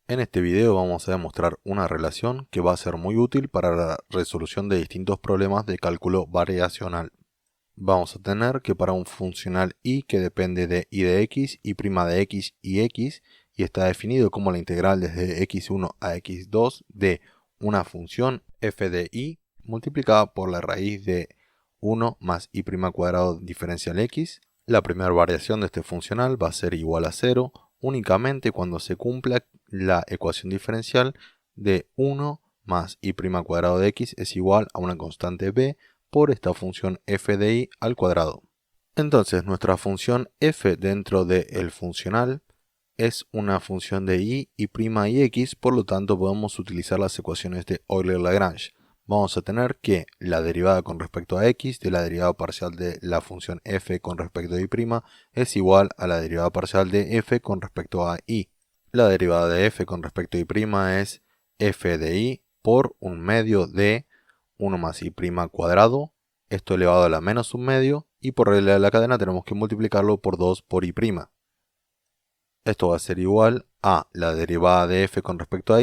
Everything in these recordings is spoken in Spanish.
En este video vamos a demostrar una relación que va a ser muy útil para la resolución de distintos problemas de cálculo variacional. Vamos a tener que para un funcional y que depende de y de x, y' de x y está definido como la integral desde x1 a x2 de una función f de y multiplicada por la raíz de 1 más y' cuadrado diferencial x. La primera variación de este funcional va a ser igual a 0 únicamente cuando se cumpla la ecuación diferencial de 1 más y' cuadrado de x es igual a una constante b por esta función f de y al cuadrado. Entonces nuestra función f dentro del funcional es una función de y x, por lo tanto podemos utilizar las ecuaciones de Euler-Lagrange. Vamos a tener que la derivada con respecto a x de la derivada parcial de la función f con respecto a y' es igual a la derivada parcial de f con respecto a y. La derivada de f con respecto a y' es f de y por un medio de 1 más y' cuadrado, esto elevado a la menos un medio, y por regla de la cadena tenemos que multiplicarlo por 2 por y'. Esto va a ser igual a la derivada de f con respecto a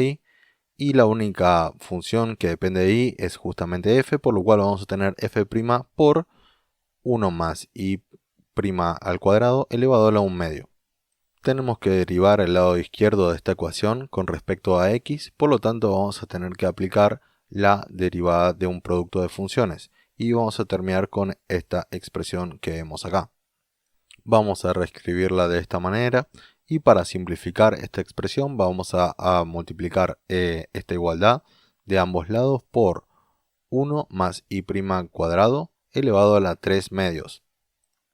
y la única función que depende de y es justamente f, por lo cual vamos a tener f' por 1 más y' al cuadrado elevado a la 1 medio. Tenemos que derivar el lado izquierdo de esta ecuación con respecto a x, por lo tanto vamos a tener que aplicar la derivada de un producto de funciones y vamos a terminar con esta expresión que vemos acá. Vamos a reescribirla de esta manera y para simplificar esta expresión vamos a multiplicar esta igualdad de ambos lados por 1 más y' cuadrado elevado a la 3 medios.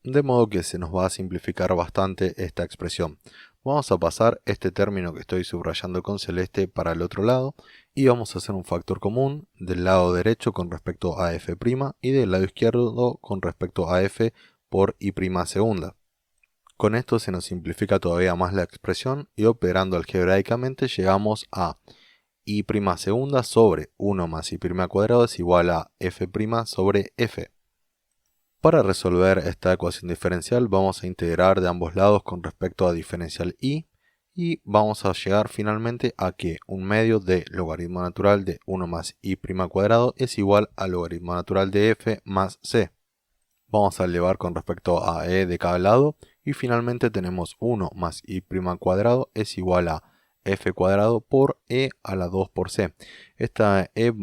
De modo que se nos va a simplificar bastante esta expresión. Vamos a pasar este término que estoy subrayando con celeste para el otro lado y vamos a hacer un factor común del lado derecho con respecto a f' y del lado izquierdo con respecto a f por y' segunda. Con esto se nos simplifica todavía más la expresión y operando algebraicamente llegamos a y' segunda sobre 1 más y' cuadrado es igual a f' sobre f. Para resolver esta ecuación diferencial vamos a integrar de ambos lados con respecto a diferencial y vamos a llegar finalmente a que un medio de logaritmo natural de 1 más y' cuadrado es igual al logaritmo natural de f más c. Vamos a elevar con respecto a e de cada lado y finalmente tenemos 1 más y' cuadrado es igual a f cuadrado por e a la 2 por c. Esta e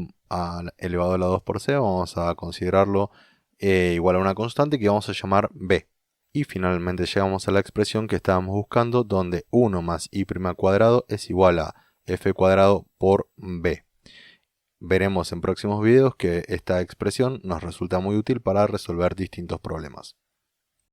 elevado a la 2 por c vamos a considerarlo igual a una constante que vamos a llamar b. Y finalmente llegamos a la expresión que estábamos buscando, donde 1 más y' cuadrado es igual a f cuadrado por b. Veremos en próximos videos que esta expresión nos resulta muy útil para resolver distintos problemas.